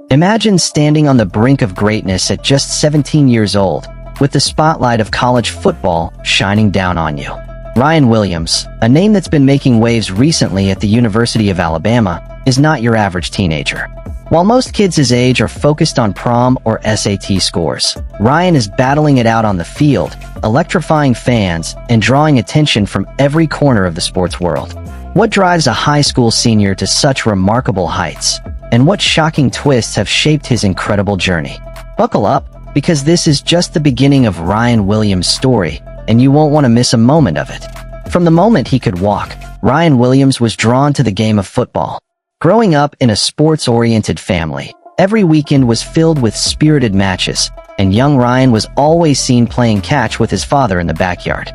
Imagine standing on the brink of greatness at just 17 years old, with the spotlight of college football shining down on you. Ryan Williams, a name that's been making waves recently at the University of Alabama, is not your average teenager. While most kids his age are focused on prom or SAT scores, Ryan is battling it out on the field, electrifying fans and drawing attention from every corner of the sports world. What drives a high school senior to such remarkable heights? And what shocking twists have shaped his incredible journey? Buckle up, because this is just the beginning of Ryan Williams' story, and you won't want to miss a moment of it. From the moment he could walk, Ryan Williams was drawn to the game of football. Growing up in a sports-oriented family, every weekend was filled with spirited matches, and young Ryan was always seen playing catch with his father in the backyard.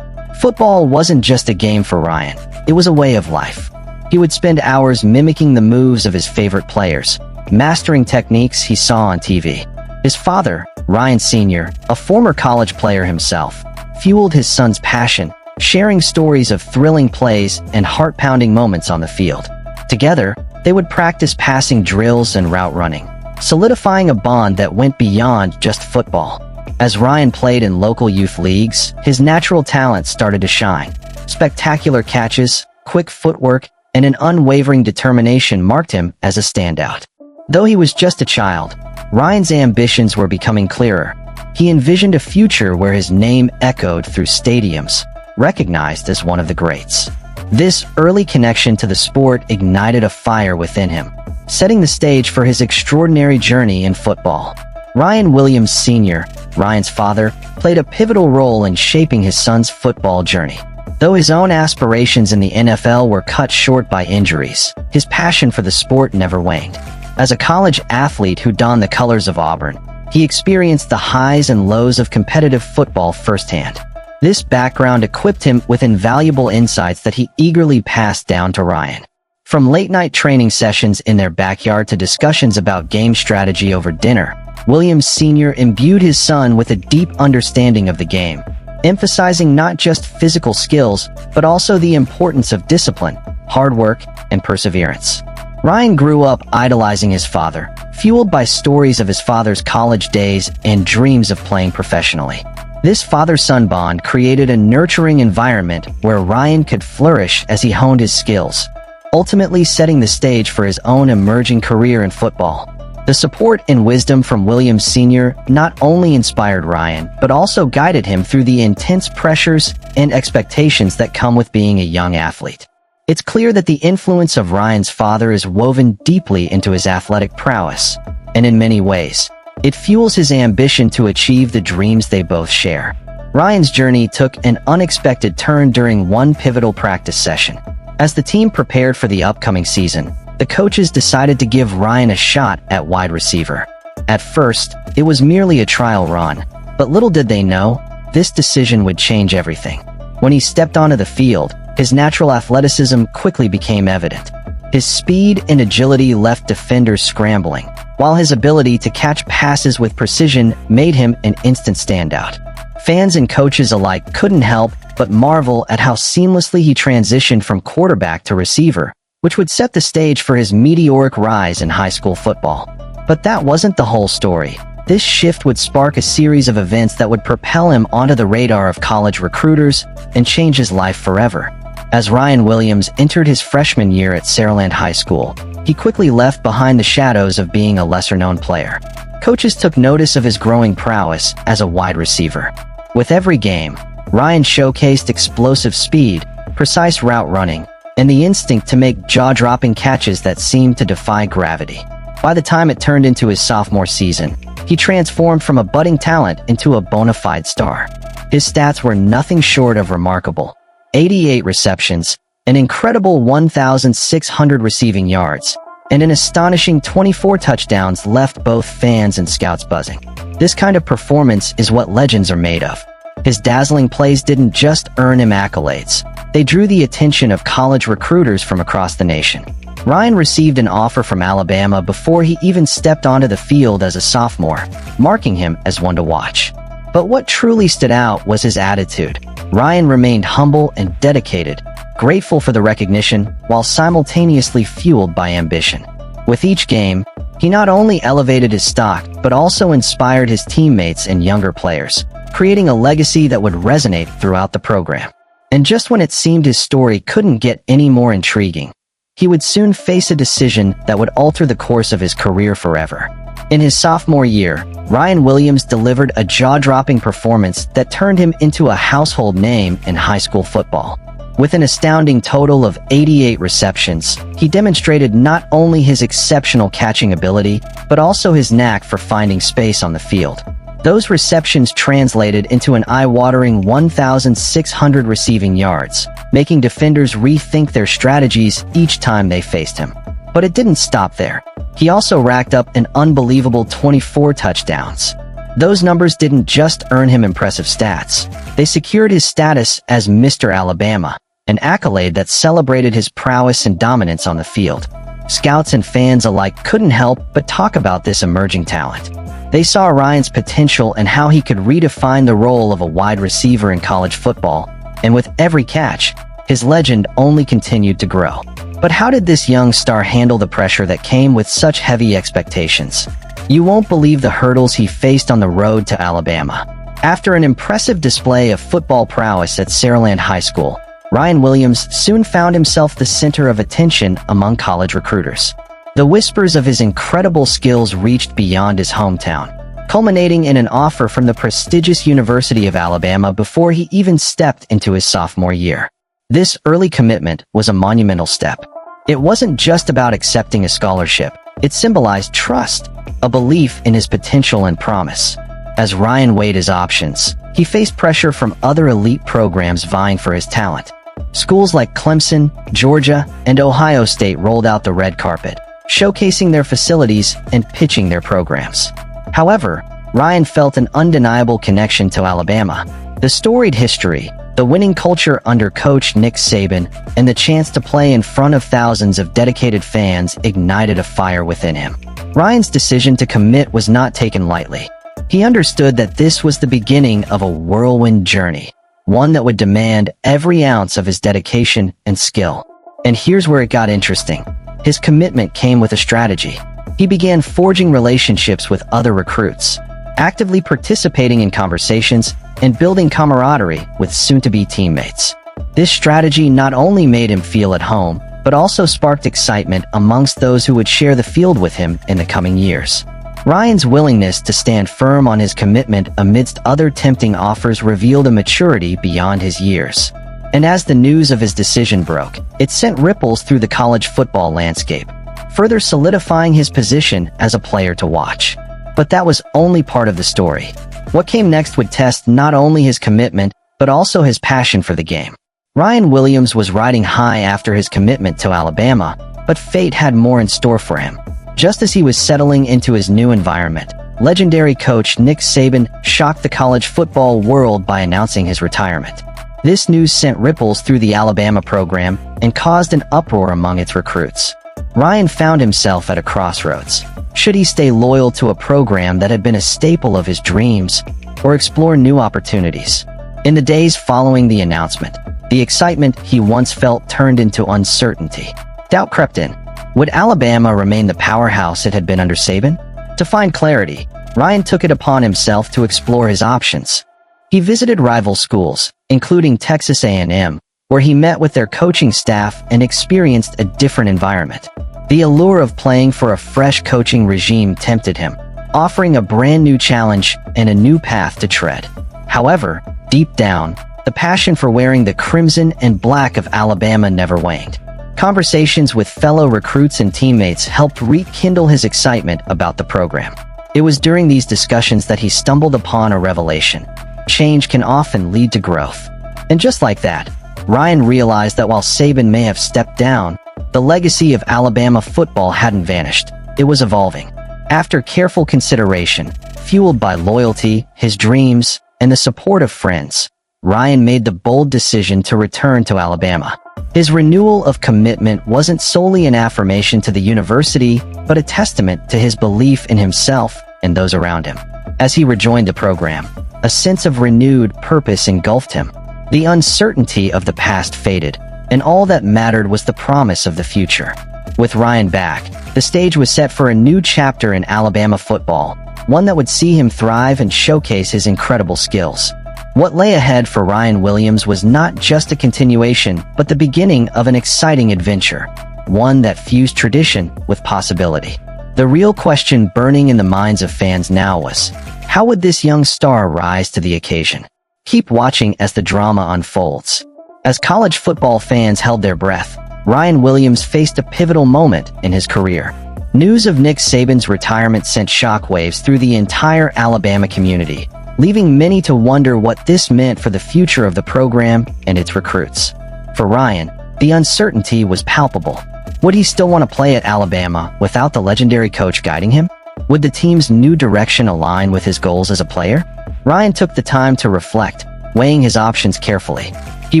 Football wasn't just a game for Ryan, it was a way of life. He would spend hours mimicking the moves of his favorite players, mastering techniques he saw on TV. His father, Ryan Sr., a former college player himself, fueled his son's passion, sharing stories of thrilling plays and heart-pounding moments on the field. Together, they would practice passing drills and route running, solidifying a bond that went beyond just football. As Ryan played in local youth leagues, his natural talent started to shine. Spectacular catches, quick footwork, and an unwavering determination marked him as a standout. Though he was just a child, Ryan's ambitions were becoming clearer. He envisioned a future where his name echoed through stadiums, recognized as one of the greats. This early connection to the sport ignited a fire within him, setting the stage for his extraordinary journey in football. Ryan Williams Sr., Ryan's father, played a pivotal role in shaping his son's football journey. Though his own aspirations in the NFL were cut short by injuries, his passion for the sport never waned. As a college athlete who donned the colors of Auburn, he experienced the highs and lows of competitive football firsthand. This background equipped him with invaluable insights that he eagerly passed down to Ryan. From late-night training sessions in their backyard to discussions about game strategy over dinner, Williams Sr. imbued his son with a deep understanding of the game, emphasizing not just physical skills, but also the importance of discipline, hard work, and perseverance. Ryan grew up idolizing his father, fueled by stories of his father's college days and dreams of playing professionally. This father-son bond created a nurturing environment where Ryan could flourish as he honed his skills, ultimately setting the stage for his own emerging career in football. The support and wisdom from Williams Sr. not only inspired Ryan, but also guided him through the intense pressures and expectations that come with being a young athlete. It's clear that the influence of Ryan's father is woven deeply into his athletic prowess, and in many ways, it fuels his ambition to achieve the dreams they both share. Ryan's journey took an unexpected turn during one pivotal practice session. As the team prepared for the upcoming season, the coaches decided to give Ryan a shot at wide receiver. At first, it was merely a trial run, but little did they know, this decision would change everything. When he stepped onto the field, his natural athleticism quickly became evident. His speed and agility left defenders scrambling, while his ability to catch passes with precision made him an instant standout. Fans and coaches alike couldn't help but marvel at how seamlessly he transitioned from quarterback to receiver, which would set the stage for his meteoric rise in high school football. But that wasn't the whole story. This shift would spark a series of events that would propel him onto the radar of college recruiters and change his life forever. As Ryan Williams entered his freshman year at Saraland High School, he quickly left behind the shadows of being a lesser-known player. Coaches took notice of his growing prowess as a wide receiver. With every game, Ryan showcased explosive speed, precise route running, and the instinct to make jaw-dropping catches that seemed to defy gravity. By the time it turned into his sophomore season, he transformed from a budding talent into a bona fide star. His stats were nothing short of remarkable. 88 receptions, an incredible 1,600 receiving yards, and an astonishing 24 touchdowns left both fans and scouts buzzing. This kind of performance is what legends are made of. His dazzling plays didn't just earn him accolades. They drew the attention of college recruiters from across the nation. Ryan received an offer from Alabama before he even stepped onto the field as a sophomore, marking him as one to watch. But what truly stood out was his attitude. Ryan remained humble and dedicated, grateful for the recognition, while simultaneously fueled by ambition. With each game, He not only elevated his stock, but also inspired his teammates and younger players, creating a legacy that would resonate throughout the program. And just when it seemed his story couldn't get any more intriguing, he would soon face a decision that would alter the course of his career forever. In his sophomore year, Ryan Williams delivered a jaw-dropping performance that turned him into a household name in high school football. With an astounding total of 88 receptions, he demonstrated not only his exceptional catching ability, but also his knack for finding space on the field. Those receptions translated into an eye-watering 1,600 receiving yards, making defenders rethink their strategies each time they faced him. But it didn't stop there. He also racked up an unbelievable 24 touchdowns. Those numbers didn't just earn him impressive stats. They secured his status as Mr. Alabama, an accolade that celebrated his prowess and dominance on the field. Scouts and fans alike couldn't help but talk about this emerging talent. They saw Ryan's potential and how he could redefine the role of a wide receiver in college football, and with every catch, his legend only continued to grow. But how did this young star handle the pressure that came with such heavy expectations? You won't believe the hurdles he faced on the road to Alabama. After an impressive display of football prowess at Saraland High School, Ryan Williams soon found himself the center of attention among college recruiters. The whispers of his incredible skills reached beyond his hometown, culminating in an offer from the prestigious University of Alabama before he even stepped into his sophomore year. This early commitment was a monumental step. It wasn't just about accepting a scholarship. It symbolized trust, a belief in his potential and promise. As Ryan weighed his options, he faced pressure from other elite programs vying for his talent. Schools like Clemson, Georgia, and Ohio State rolled out the red carpet, showcasing their facilities and pitching their programs. However, Ryan felt an undeniable connection to Alabama. The storied history, the winning culture under coach Nick Saban, and the chance to play in front of thousands of dedicated fans ignited a fire within him. Ryan's decision to commit was not taken lightly. He understood that this was the beginning of a whirlwind journey, one that would demand every ounce of his dedication and skill. And here's where it got interesting. His commitment came with a strategy. He began forging relationships with other recruits, actively participating in conversations, and building camaraderie with soon-to-be teammates. This strategy not only made him feel at home, but also sparked excitement amongst those who would share the field with him in the coming years. Ryan's willingness to stand firm on his commitment amidst other tempting offers revealed a maturity beyond his years. And as the news of his decision broke, it sent ripples through the college football landscape, further solidifying his position as a player to watch. But that was only part of the story. What came next would test not only his commitment, but also his passion for the game. Ryan Williams was riding high after his commitment to Alabama, but fate had more in store for him. Just as he was settling into his new environment, legendary coach Nick Saban shocked the college football world by announcing his retirement. This news sent ripples through the Alabama program and caused an uproar among its recruits. Ryan found himself at a crossroads. Should he stay loyal to a program that had been a staple of his dreams, or explore new opportunities? In the days following the announcement, the excitement he once felt turned into uncertainty. Doubt crept in. Would Alabama remain the powerhouse it had been under Saban? To find clarity, Ryan took it upon himself to explore his options. He visited rival schools, including Texas A&M, where he met with their coaching staff and experienced a different environment. The allure of playing for a fresh coaching regime tempted him, offering a brand new challenge and a new path to tread. However, deep down, the passion for wearing the crimson and black of Alabama never waned. Conversations with fellow recruits and teammates helped rekindle his excitement about the program. It was during these discussions that he stumbled upon a revelation. Change can often lead to growth. And just like that, Ryan realized that while Saban may have stepped down, the legacy of Alabama football hadn't vanished. It was evolving. After careful consideration, fueled by loyalty, his dreams, and the support of friends, Ryan made the bold decision to return to Alabama. His renewal of commitment wasn't solely an affirmation to the university, but a testament to his belief in himself and those around him. As he rejoined the program, a sense of renewed purpose engulfed him. The uncertainty of the past faded, and all that mattered was the promise of the future. With Ryan back, the stage was set for a new chapter in Alabama football, one that would see him thrive and showcase his incredible skills. What lay ahead for Ryan Williams was not just a continuation, but the beginning of an exciting adventure, one that fused tradition with possibility. The real question burning in the minds of fans now was, how would this young star rise to the occasion? Keep watching as the drama unfolds. As college football fans held their breath, Ryan Williams faced a pivotal moment in his career. News of Nick Saban's retirement sent shockwaves through the entire Alabama community, leaving many to wonder what this meant for the future of the program and its recruits. For Ryan, the uncertainty was palpable. Would he still want to play at Alabama without the legendary coach guiding him? Would the team's new direction align with his goals as a player? Ryan took the time to reflect, weighing his options carefully. He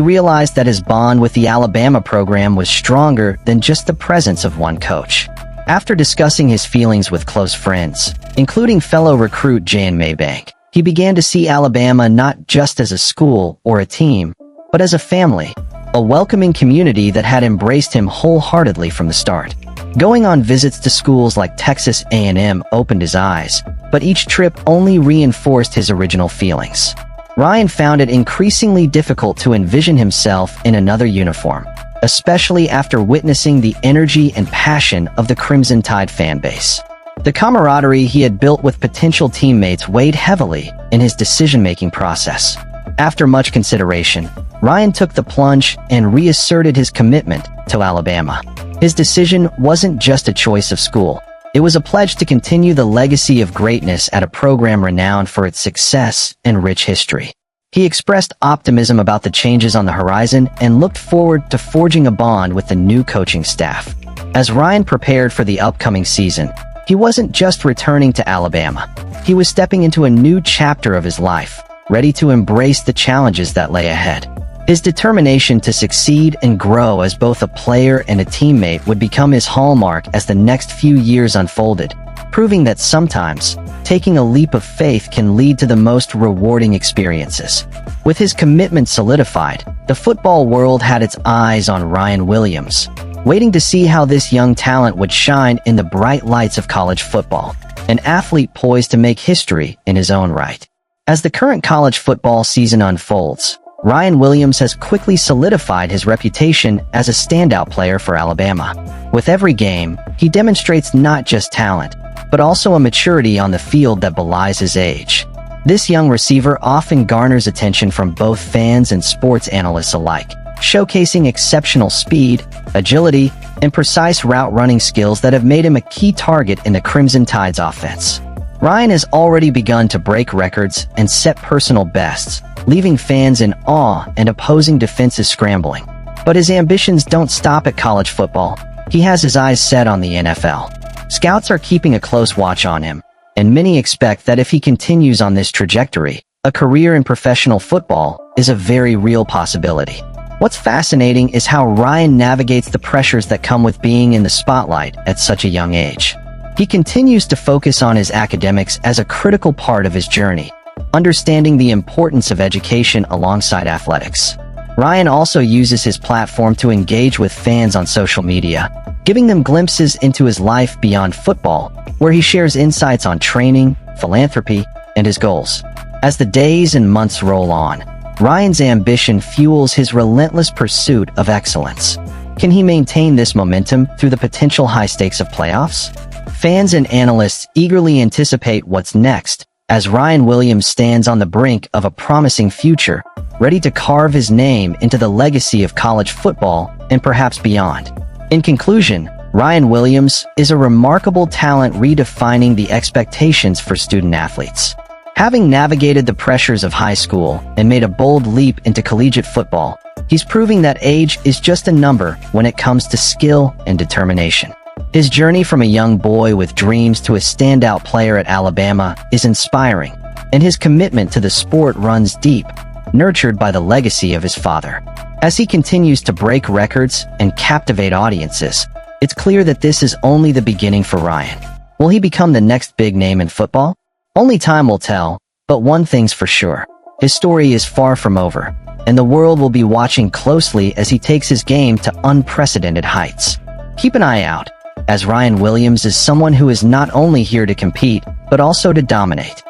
realized that his bond with the Alabama program was stronger than just the presence of one coach. After discussing his feelings with close friends, including fellow recruit Jan Maybank, he began to see Alabama not just as a school or a team, but as a family, a welcoming community that had embraced him wholeheartedly from the start. Going on visits to schools like Texas A&M opened his eyes, but each trip only reinforced his original feelings. Ryan found it increasingly difficult to envision himself in another uniform, especially after witnessing the energy and passion of the Crimson Tide fan base. The camaraderie he had built with potential teammates weighed heavily in his decision-making process. After much consideration, Ryan took the plunge and reasserted his commitment to Alabama. His decision wasn't just a choice of school. It was a pledge to continue the legacy of greatness at a program renowned for its success and rich history. He expressed optimism about the changes on the horizon and looked forward to forging a bond with the new coaching staff. As Ryan prepared for the upcoming season, he wasn't just returning to Alabama. He was stepping into a new chapter of his life, ready to embrace the challenges that lay ahead. His determination to succeed and grow as both a player and a teammate would become his hallmark as the next few years unfolded, proving that sometimes, taking a leap of faith can lead to the most rewarding experiences. With his commitment solidified, the football world had its eyes on Ryan Williams, waiting to see how this young talent would shine in the bright lights of college football, an athlete poised to make history in his own right. As the current college football season unfolds, Ryan Williams has quickly solidified his reputation as a standout player for Alabama. With every game, he demonstrates not just talent, but also a maturity on the field that belies his age. This young receiver often garners attention from both fans and sports analysts alike, showcasing exceptional speed, agility, and precise route running skills that have made him a key target in the Crimson Tide's offense. Ryan has already begun to break records and set personal bests, leaving fans in awe and opposing defenses scrambling. But his ambitions don't stop at college football. He has his eyes set on the NFL. Scouts are keeping a close watch on him, and many expect that if he continues on this trajectory, a career in professional football is a very real possibility. What's fascinating is how Ryan navigates the pressures that come with being in the spotlight at such a young age. He continues to focus on his academics as a critical part of his journey, understanding the importance of education alongside athletics. Ryan also uses his platform to engage with fans on social media, giving them glimpses into his life beyond football, where he shares insights on training, philanthropy, and his goals. As the days and months roll on, Ryan's ambition fuels his relentless pursuit of excellence. Can he maintain this momentum through the potential high stakes of playoffs? Fans and analysts eagerly anticipate what's next, as Ryan Williams stands on the brink of a promising future, ready to carve his name into the legacy of college football and perhaps beyond. In conclusion, Ryan Williams is a remarkable talent redefining the expectations for student athletes. Having navigated the pressures of high school and made a bold leap into collegiate football, he's proving that age is just a number when it comes to skill and determination. His journey from a young boy with dreams to a standout player at Alabama is inspiring, and his commitment to the sport runs deep, nurtured by the legacy of his father. As he continues to break records and captivate audiences, it's clear that this is only the beginning for Ryan. Will he become the next big name in football? Only time will tell, but one thing's for sure. His story is far from over, and the world will be watching closely as he takes his game to unprecedented heights. Keep an eye out, as Ryan Williams is someone who is not only here to compete, but also to dominate.